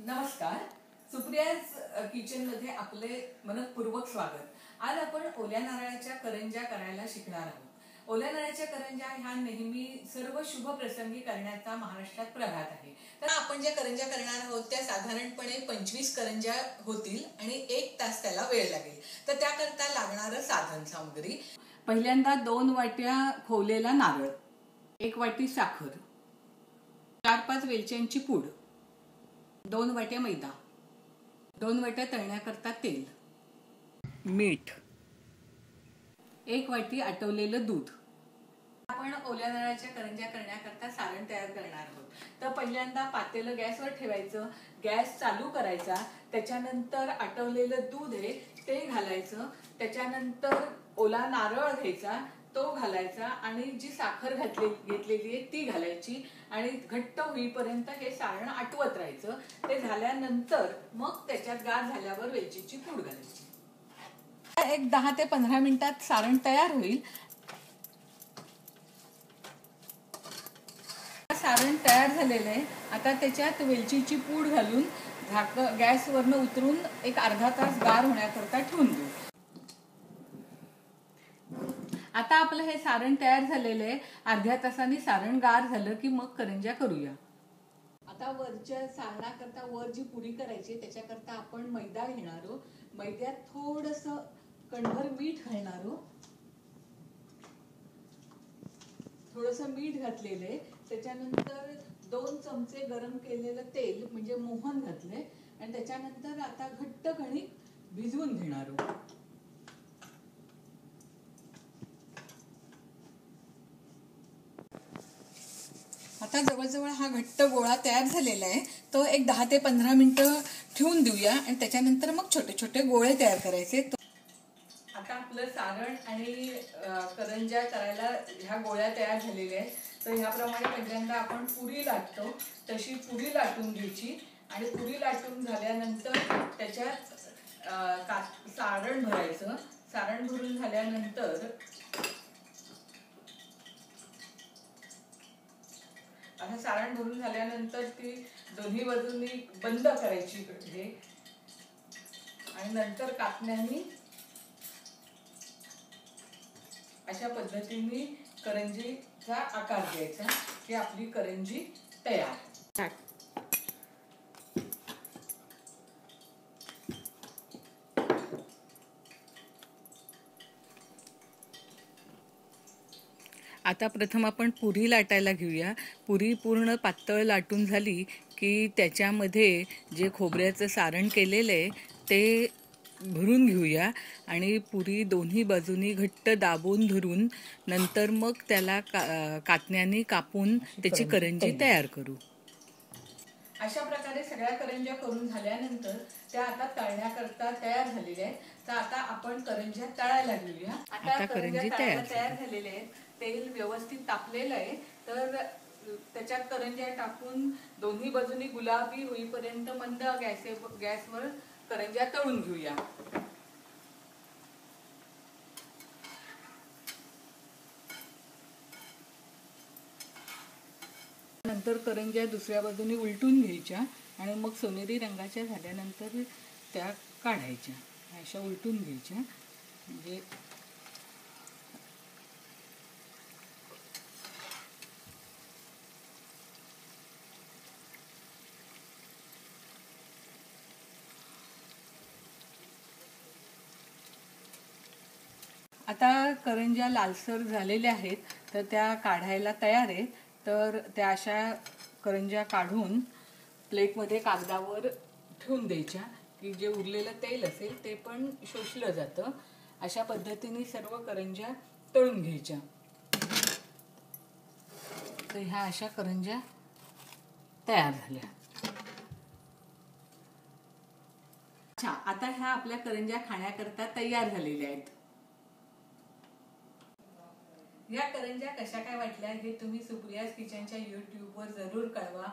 नमस्कार. सुप्रियाज किचन मध्ये आपले मनपूर्वक स्वागत. आज आपण ओल्या नारळाच्या करंज्या करायला शिकणार आहोत. ओल्या नारळाच्या करंज्या ह्या नेहमी सर्व शुभ प्रसंगी करण्याचा महाराष्ट्रात प्रघात आहे. तर आपण ज्या करंज्या करणार आहोत त्या साधारणपणे 25 करंज्या होतील आणि 1 तास त्याला वेळ लागेल. तर त्याकरता लागणारं साधन सामग्री: पहिल्यांदा 2 वाट्या खोवलेला नारळ, 1 वाटी साखर, 4-5 वेलच्यांची पूड, 2 वाट्या मैदा, 2 वाट्या तळण्याकरता तेल, मीठ, 1 वाटी आटवलेलं दूध. आपण ओल्या नारळाच्या करंज्या करण्याकरता सारण तयार करणार आहोत. तर पहिल्यांदा पातेलं गॅसवर ठेवायचं, गॅस चालू करायचा, त्याच्यानंतर आटवलेलं दूध आहे ते घालायचं, त्याच्यानंतर ओला नारळ घ्यायचा तो घालायचा आणि जी साखर घेतलेली आहे ती घालायची आणि घट्ट होईपर्यंत हे सारण आटवत राहायचं. ते झाल्यानंतर मग त्याच्यात गार झाल्यावर वेलचीची पूड घालायची. एक 10 ते 15 मिनिटात सारण तयार होईल. सारण तयार झालेलं आहे. आता त्याच्यात वेलचीची पूड घालून गॅसवरनं उतरून एक अर्धा तास गार होण्याकरता ठेवून देऊ. आता आपलं हे सारण तयार झालेलं आहे. अर्ध्या तासाने सारण गार झालं की मग करंज्या करूया. आता वरच्या सारणाकरता वर जी पुरी करायची त्याच्याकरता आपण मैदा घेणार आहोत. मैद्यात थोडंसं कणभर मीठ घालणार आहोत. थोडंसं मीठ घातलेलं आहे. त्याच्यानंतर 2 चमचे गरम केलेलं तेल म्हणजे मोहन घातले आणि त्याच्यानंतर आता घट्ट कणिक भिजवून घेणार आहोत. आता जवळजवळ हा घट्ट गोळा तयार झालेला आहे. तो एक 10 ते 15 मिनिटं ठेवून देऊया आणि त्याच्यानंतर मग छोटे छोटे गोळे तयार करायचे. आता आपलं सारण आणि करंज्या करायला ह्या गोळ्या तयार झालेल्या आहेत. तर ह्याप्रमाणे पहिल्यांदा आपण पुरी लाटतो तशी पुरी लाटून घ्यायची आणि पुरी लाटून झाल्यानंतर त्याच्यात सारण भरायचं. सारण भरून झाल्यानंतर आता सारण भरून झाल्यानंतर ती दोन्ही बाजूंनी बंद करायची हे आणि नंतर कापण्याने अशा पद्धतीने करंजीचा आकार द्यायचा की आपली करंजी तयार. आता प्रथम आपण पुरी लाटायला घेऊया. पुरी पूर्ण पातळ लाटून झाली की त्याच्यामध्ये जे खोबऱ्याचं सारण केलेलं आहे ते भरून घेऊया आणि पुरी दोन्ही बाजूनी घट्ट दाबून धरून नंतर मग त्याला कात्ण्याने कापून त्याची करंजी तयार करू. अशा प्रकारे सगळ्या करंज्या करून झाल्यानंतर त्या आता तळण्याकरता तयार झालेल्या आहेत. तर आता आपण करंज्या तळायला घेऊया. आता करंजी तयार झालेल्या आहेत. तेल व्यवस्थित तापलेलं आहे. तर त्याच्यात करंज्या टाकून दोन्ही बाजूनी गुलाबी होईपर्यंत मंद गॅसवर करंज्या तळून घेऊया. नंतर करंज्या दुसऱ्या बाजूनी उलटून घ्यायच्या आणि मग सोनेरी रंगाच्या झाल्यानंतर त्या काढायच्या. अशा उलटून घ्यायच्या म्हणजे आता करंज्या लालसर झालेल्या आहेत तर त्या काढायला तयार आहेत. तर त्या अशा करंज्या काढून प्लेटमध्ये कागदावर ठेवून द्यायच्या की जे उरलेलं तेल असेल ते पण शोषलं जातं. अशा पद्धतीने सर्व करंज्या तळून घ्यायच्या. तर ह्या अशा करंज्या तयार झाल्या. अच्छा, आता ह्या आपल्या करंज्या खाण्याकरता तयार झालेल्या आहेत. या करंज्या कशा काय वाटल्या हे तुम्ही सुप्रियाज किचनच्या YouTube वर जरूर कळवा.